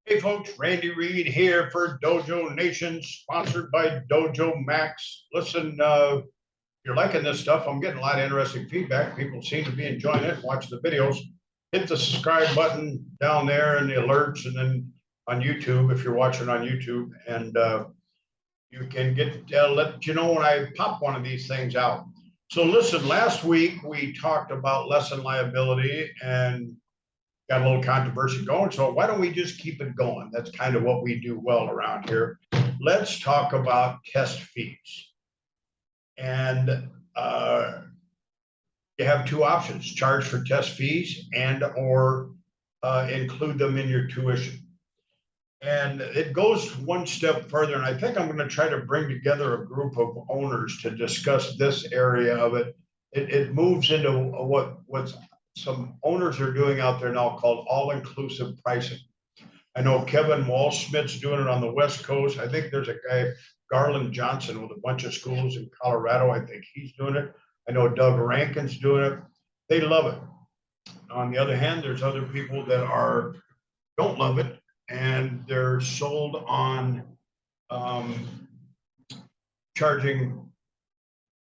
Hey folks, Randy Reed here for Dojo Nation, sponsored by Dojo Max. Listen, if you're liking this stuff, I'm getting a lot of interesting feedback. People seem to be enjoying it, watching the videos. Hit the subscribe button down there and the alerts, and then on YouTube, if you're watching on YouTube, and you can let you know when I pop one of these things out. So listen, last week we talked about lesson liability and got a little controversy going. So why don't we just keep it going? That's kind of what we do well around here. Let's talk about test fees. And you have two options: charge for test fees and or include them in your tuition. And it goes one step further. And I think I'm going to try to bring together a group of owners to discuss this area of it. It moves into what's some owners are doing out there now called all-inclusive pricing. I know Kevin Wall-Smith's doing it on the West Coast. I think there's a guy, Garland Johnson, with a bunch of schools in Colorado. I think he's doing it. I know Doug Rankin's doing it. They love it. On the other hand, there's other people that don't love it, and they're sold on charging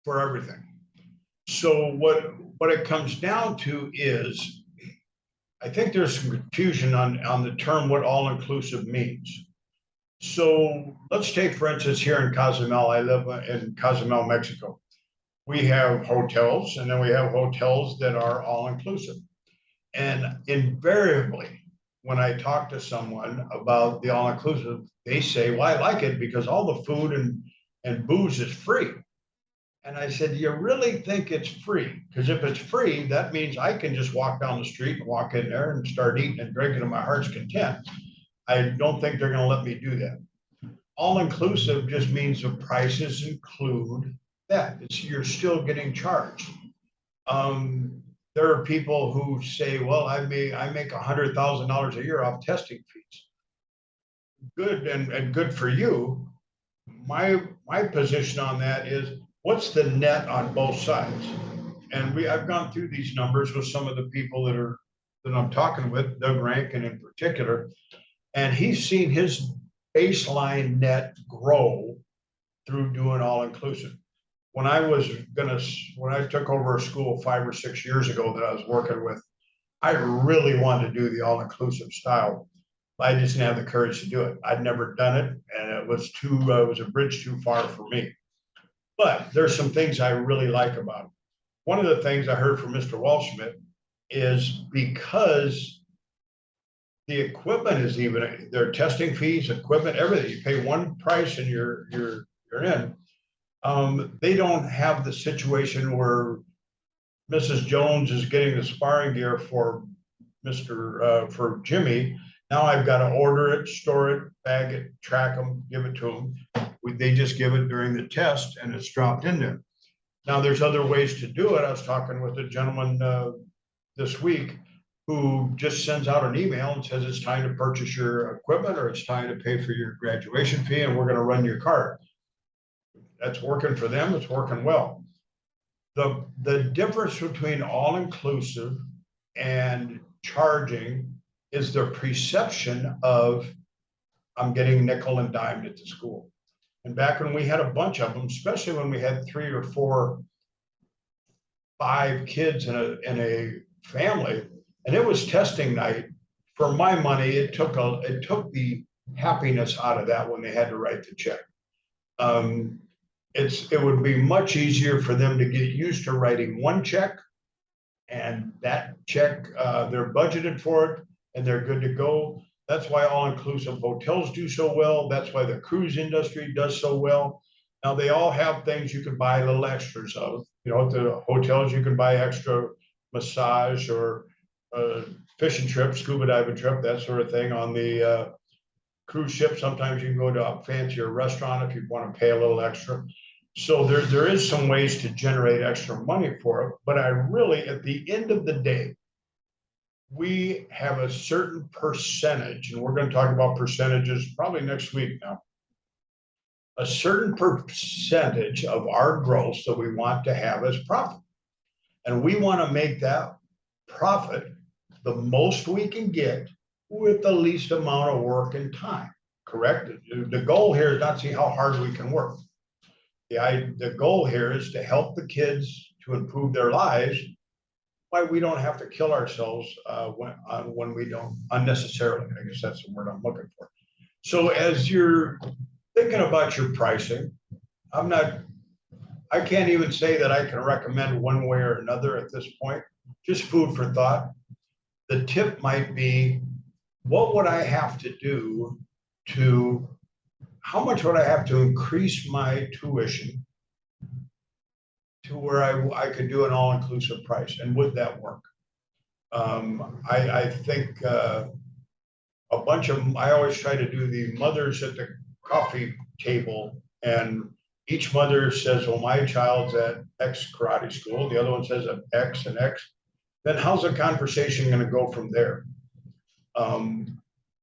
for everything. So what it comes down to is, I think there's some confusion on the term what all-inclusive means. So let's take, for instance, here in Cozumel. I live in Cozumel, Mexico. We have hotels, and then we have hotels that are all-inclusive. And invariably, when I talk to someone about the all-inclusive, they say, well, I like it because all the food and booze is free. And I said, you really think it's free? Because if it's free, that means I can just walk down the street and walk in there and start eating and drinking to my heart's content. I don't think they're going to let me do that. All inclusive just means the prices include that. You're still getting charged. There are people who say, well, I make $100,000 a year off testing fees. Good and good for you. My position on that is, what's the net on both sides? And I've gone through these numbers with some of the people that I'm talking with, Doug Rankin in particular, and he's seen his baseline net grow through doing all inclusive. When I took over a school 5 or 6 years ago that I was working with, I really wanted to do the all inclusive style. I just didn't have the courage to do it. I'd never done it, and it was a bridge too far for me. But there's some things I really like about it. One of the things I heard from Mr. Wall-Smith is because the equipment is even, their testing fees, equipment, everything, you pay one price and you're in. They don't have the situation where Mrs. Jones is getting the sparring gear for for Jimmy. Now I've got to order it, store it, bag it, track them, give it to them. They just give it during the test and it's dropped in there. Now there's other ways to do it. I was talking with a gentleman this week who just sends out an email and says it's time to purchase your equipment or it's time to pay for your graduation fee and we're going to run your card. That's working for them. It's working well. The difference between all-inclusive and charging is the perception of, I'm getting nickel and dimed at the school. And back when we had a bunch of them, especially when we had 3 or 4, 5 kids in a family, and it was testing night, for my money, it took the happiness out of that when they had to write the check. It would be much easier for them to get used to writing one check, and that check, they're budgeted for it, and they're good to go. That's why all-inclusive hotels do so well. That's why the cruise industry does so well. Now, they all have things you can buy little extras of. You know, at the hotels, you can buy extra massage or fishing trip, scuba diving trip, that sort of thing. On the cruise ship, sometimes you can go to a fancier restaurant if you want to pay a little extra. So there is some ways to generate extra money for it. But I really, at the end of the day, we have a certain percentage, and we're going to talk about percentages probably next week now, a certain percentage of our gross that we want to have as profit. And we want to make that profit the most we can get with the least amount of work and time, correct? The goal here is not to see how hard we can work. The goal here is to help the kids to improve their lives. Why we don't have to kill ourselves when we don't unnecessarily. I guess that's the word I'm looking for. So as you're thinking about your pricing, I can't even say that I can recommend one way or another at this point. Just food for thought. The tip might be, what would I have to do to, how much would I have to increase my tuition to where I could do an all-inclusive price, and would that work? I think I always try to do the mothers at the coffee table, and each mother says, well, my child's at X karate school, the other one says at X and X. Then how's the conversation going to go from there?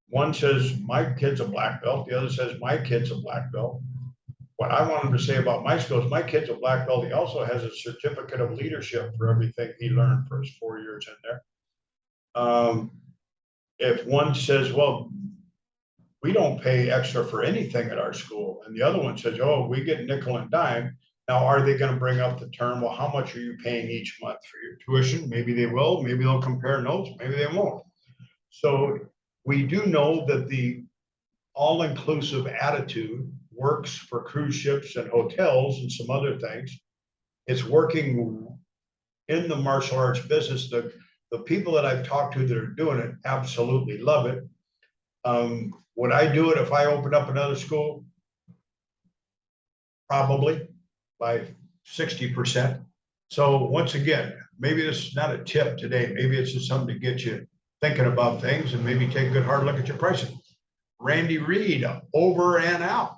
One says, my kid's a black belt, the other says, my kid's a black belt. What I want him to say about my skills, my kid's a black belt. He also has a certificate of leadership for everything he learned for his 4 years in there. If one says, well, we don't pay extra for anything at our school, and the other one says, oh, we get nickel and dime. Now, are they going to bring up the term, well, how much are you paying each month for your tuition? Maybe they will, maybe they'll compare notes, maybe they won't. So we do know that the all-inclusive attitude works for cruise ships and hotels and some other things. It's working in the martial arts business. The people that I've talked to that are doing it absolutely love it. Would I do it if I opened up another school? Probably by 60%. So once again, maybe this is not a tip today. Maybe it's just something to get you thinking about things and maybe take a good hard look at your pricing. Randy Reed, over and out.